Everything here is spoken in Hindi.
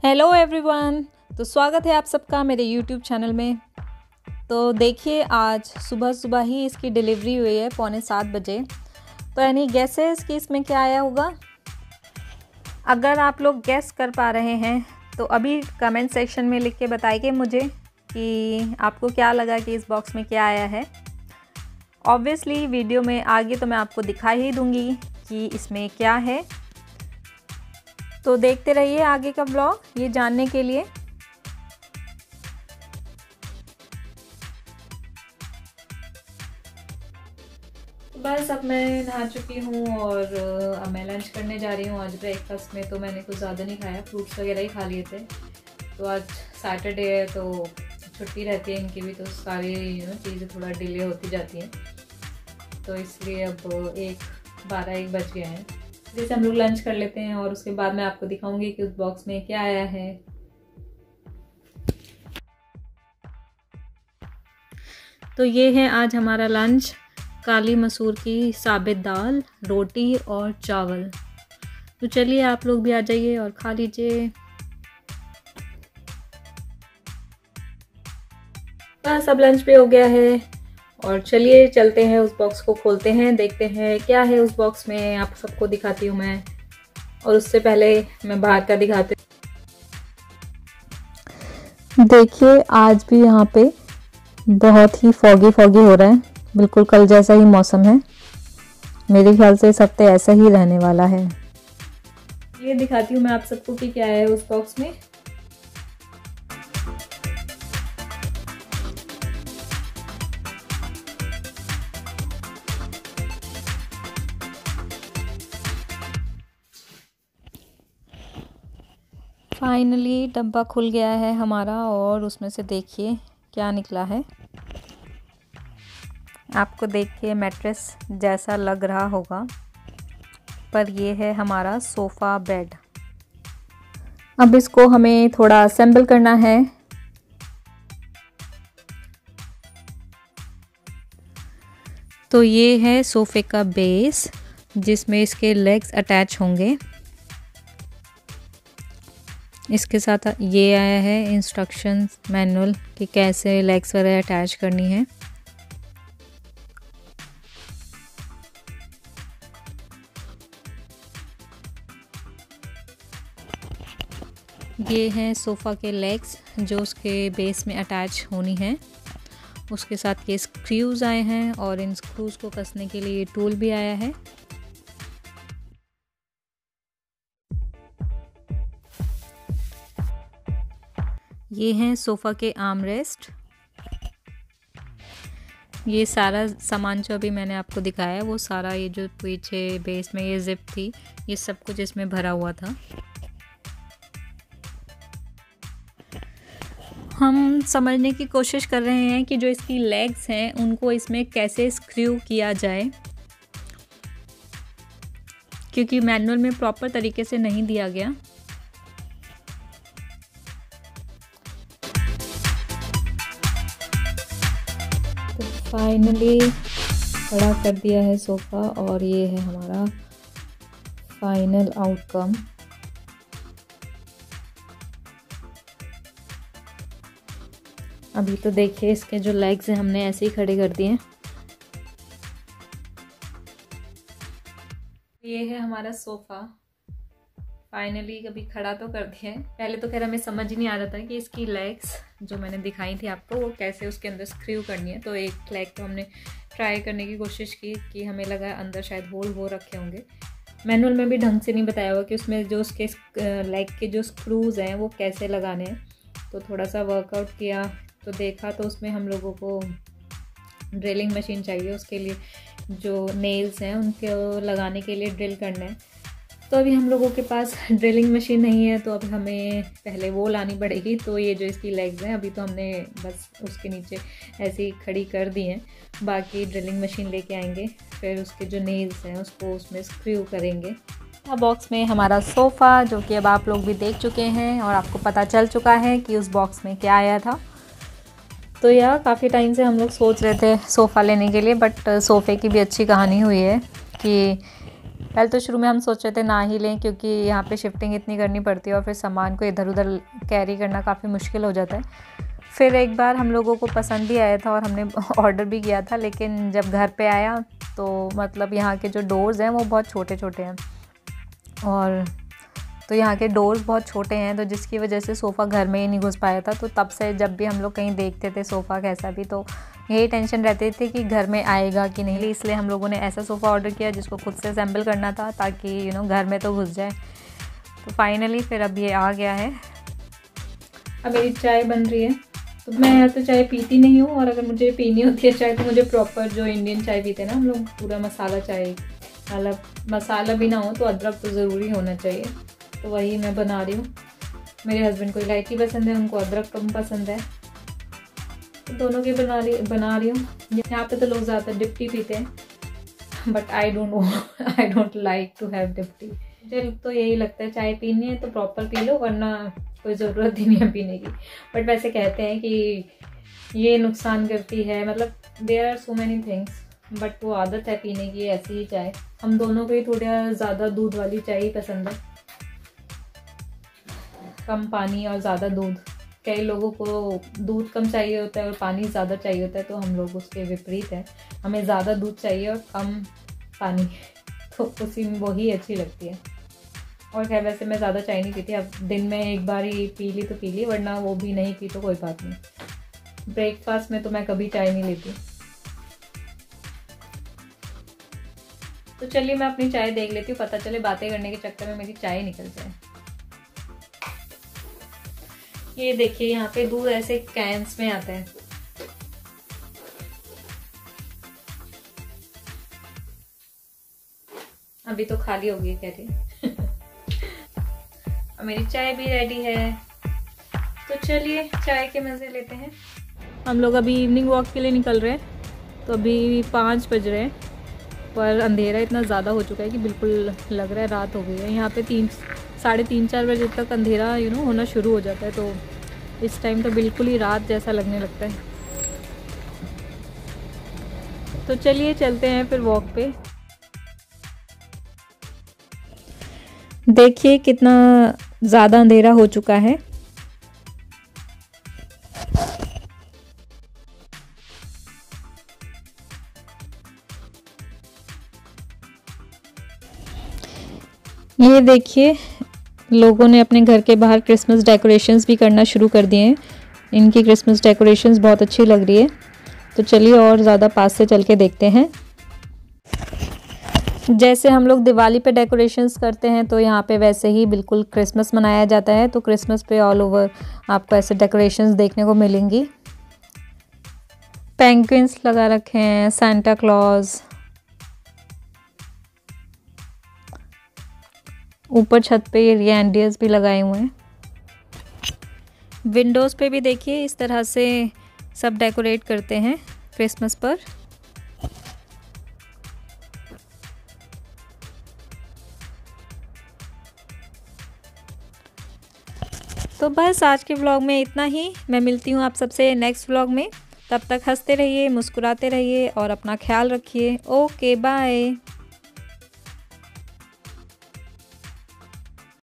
Hello everyone. तो स्वागत है आप सबका मेरे यूट्यूब चैनल में। तो देखिए आज सुबह सुबह ही इसकी डिलीवरी हुई है 6:45 बजे। तो एनी गेसेस कि इसमें क्या आया होगा? अगर आप लोग गेस कर पा रहे हैं तो अभी कमेंट सेक्शन में लिख के बताइए मुझे कि आपको क्या लगा कि इस बॉक्स में क्या आया है। ऑब्वियसली वीडियो में आगे तो मैं आपको दिखा ही दूँगी कि इसमें क्या है। तो देखते रहिए आगे का ब्लॉग ये जानने के लिए। बस अब मैं नहा चुकी हूँ और अब मैं लंच करने जा रही हूँ। आज ब्रेकफास्ट में तो मैंने कुछ ज़्यादा नहीं खाया, फ्रूट्स वगैरह ही खा लिए थे। तो आज सैटरडे है तो छुट्टी रहती है इनकी भी, तो सारी चीज़ें थोड़ा डिले होती जाती हैं। तो इसलिए अब 12-1 बज गए हैं। जैसे हम लोग लंच कर लेते हैं और उसके बाद मैं आपको दिखाऊंगी कि उस बॉक्स में क्या आया है। तो ये है आज हमारा लंच, काली मसूर की साबित दाल, रोटी और चावल। तो चलिए आप लोग भी आ जाइए और खा लीजिए। बस अब लंच पे हो गया है और चलिए चलते हैं उस बॉक्स को खोलते हैं, देखते हैं क्या है उस बॉक्स में। आप सबको दिखाती हूँ मैं, और उससे पहले मैं बाहर का दिखाती हूँ। देखिए आज भी यहाँ पे बहुत ही फॉगी हो रहा है, बिल्कुल कल जैसा ही मौसम है। मेरे ख्याल से इस हफ्ते ऐसा ही रहने वाला है। ये दिखाती हूँ मैं आप सबको कि क्या है उस बॉक्स में। फाइनली डब्बा खुल गया है हमारा और उसमें से देखिए क्या निकला है। आपको देख के मैट्रेस जैसा लग रहा होगा, पर ये है हमारा सोफ़ा बेड। अब इसको हमें थोड़ा असेंबल करना है। तो ये है सोफ़े का बेस जिसमें इसके लेग्स अटैच होंगे। इसके साथ ये आया है इंस्ट्रक्शंस मैनुअल कि कैसे लेग्स वगैरह अटैच करनी है। ये हैं सोफ़ा के लेग्स जो उसके बेस में अटैच होनी है। उसके साथ ये स्क्रूज़ आए हैं और इन स्क्रूज़ को कसने के लिए ये टूल भी आया है। ये हैं सोफ़ा के आर्म रेस्ट। ये सारा सामान जो अभी मैंने आपको दिखाया है वो सारा, ये जो पीछे बेस में ये जिप थी, ये सब कुछ इसमें भरा हुआ था। हम समझने की कोशिश कर रहे हैं कि जो इसकी लेग्स हैं उनको इसमें कैसे स्क्रू किया जाए, क्योंकि मैनुअल में प्रॉपर तरीके से नहीं दिया गया। तो फाइनली खड़ा कर दिया है सोफ़ा और ये है हमारा फाइनल आउटकम। अभी तो देखिए इसके जो लेग्स हैं हमने ऐसे ही खड़े कर दिए हैं। ये है हमारा सोफ़ा, फाइनली कभी खड़ा तो कर दिया है। पहले तो खैर हमें समझ ही नहीं आ रहा था कि इसकी लेग्स जो मैंने दिखाई थी आपको वो कैसे उसके अंदर स्क्रू करनी है। तो एक लेग तो हमने ट्राई करने की कोशिश की कि हमें लगा अंदर शायद होल हो रखे होंगे। मैनुअल में भी ढंग से नहीं बताया हुआ कि उसमें जो उसके लेग के जो स्क्रूज़ हैं वो कैसे लगाने हैं। तो थोड़ा सा वर्कआउट किया तो देखा तो उसमें हम लोगों को ड्रिलिंग मशीन चाहिए, उसके लिए जो नेल्स हैं उनको लगाने के लिए ड्रिल करना है। तो अभी हम लोगों के पास ड्रिलिंग मशीन नहीं है, तो अब हमें पहले वो लानी पड़ेगी। तो ये जो इसकी लेग्स हैं अभी तो हमने बस उसके नीचे ऐसे ही खड़ी कर दी हैं, बाकी ड्रिलिंग मशीन लेके आएंगे, फिर उसके जो नेल्स हैं उसको उसमें स्क्रू करेंगे। बॉक्स में हमारा सोफ़ा जो कि अब आप लोग भी देख चुके हैं और आपको पता चल चुका है कि उस बॉक्स में क्या आया था। तो यार काफ़ी टाइम से हम लोग सोच रहे थे सोफ़ा लेने के लिए, बट सोफ़े की भी अच्छी कहानी हुई है कि पहले तो शुरू में हम सोच रहे थे ना ही लें, क्योंकि यहाँ पे शिफ्टिंग इतनी करनी पड़ती है और फिर सामान को इधर उधर कैरी करना काफ़ी मुश्किल हो जाता है। फिर एक बार हम लोगों को पसंद भी आया था और हमने ऑर्डर भी किया था, लेकिन जब घर पे आया तो मतलब यहाँ के जो डोर्स हैं वो बहुत छोटे छोटे हैं, और तो यहाँ के डोर्स बहुत छोटे हैं, तो जिसकी वजह से सोफ़ा घर में ही नहीं घुस पाया था। तो तब से जब भी हम लोग कहीं देखते थे सोफ़ा कैसा भी, तो यही टेंशन रहती थी कि घर में आएगा कि नहीं, इसलिए हम लोगों ने ऐसा सोफ़ा ऑर्डर किया जिसको खुद से असेंबल करना था, ताकि घर में तो घुस जाए। तो फाइनली फिर अब ये आ गया है। अब मेरी चाय बन रही है। तो मैं तो चाय पीती नहीं हूँ, और अगर मुझे पीनी होती है चाय तो मुझे प्रॉपर जो इंडियन चाय पीते हैं ना हम लोग, पूरा मसाला चाय, मतलब मसाला भी ना हो तो अदरक तो ज़रूरी होना चाहिए। तो वही मैं बना रही हूँ। मेरे हस्बैंड को इलायची पसंद है, उनको अदरक कम पसंद है, तो दोनों की बना रही हूँ। यहाँ पे तो लोग ज़्यादा डिप्टी पीते हैं, but I don't like to have डिप्टी। मुझे तो यही लगता है चाय पीनी है तो प्रॉपर पी लो, वरना कोई ज़रूरत ही नहीं है पीने की। बट वैसे कहते हैं कि ये नुकसान करती है, मतलब there are so many things, but वो आदत है पीने की, ऐसी ही चाय। हम दोनों को ही थोड़ा ज़्यादा दूध वाली चाय ही पसंद है, कम पानी और ज़्यादा दूध। कई लोगों को दूध कम चाहिए होता है और पानी ज़्यादा चाहिए होता है, तो हम लोग उसके विपरीत हैं। हमें ज़्यादा दूध चाहिए और कम पानी, तो उसी में वही अच्छी लगती है। और खैर वैसे मैं ज़्यादा चाय नहीं पीती, अब दिन में एक बार ही पी ली तो पी ली, वरना वो भी नहीं पी तो कोई बात नहीं। ब्रेकफास्ट में तो मैं कभी चाय नहीं लेती। तो चलिए मैं अपनी चाय देख लेती हूँ, पता चले बातें करने के चक्कर में मेरी चाय निकल जाए। ये देखिए यहाँ पे दूध ऐसे कैंस में आता है। अभी तो खाली हो गई कह रही। और मेरी चाय भी रेडी है, तो चलिए चाय के मजे लेते हैं। हम लोग अभी इवनिंग वॉक के लिए निकल रहे हैं। तो अभी 5 बज रहे हैं, पर अंधेरा इतना ज़्यादा हो चुका है कि बिल्कुल लग रहा है रात हो गई है। यहाँ पे 3, 3:30, 4 बजे तक अंधेरा होना शुरू हो जाता है, तो इस टाइम तो बिल्कुल ही रात जैसा लगने लगता है। तो चलिए चलते हैं फिर वॉक पे। देखिए कितना ज़्यादा अंधेरा हो चुका है। ये देखिए लोगों ने अपने घर के बाहर क्रिसमस डेकोरेशंस भी करना शुरू कर दिए हैं। इनकी क्रिसमस डेकोरेशंस बहुत अच्छी लग रही है। तो चलिए और ज़्यादा पास से चल के देखते हैं। जैसे हम लोग दिवाली पे डेकोरेशंस करते हैं, तो यहाँ पे वैसे ही बिल्कुल क्रिसमस मनाया जाता है। तो क्रिसमस पे ऑल ओवर आपको ऐसे डेकोरेशंस देखने को मिलेंगी। पेंगुइन्स लगा रखे हैं, सांता क्लॉज, ऊपर छत पे ये रिएंडियर्स भी लगाए हुए हैं। विंडोज़ पे भी देखिए इस तरह से सब डेकोरेट करते हैं क्रिसमस पर। तो बस आज के व्लॉग में इतना ही। मैं मिलती हूँ आप सबसे नेक्स्ट व्लॉग में। तब तक हंसते रहिए, मुस्कुराते रहिए और अपना ख्याल रखिए। Okay bye.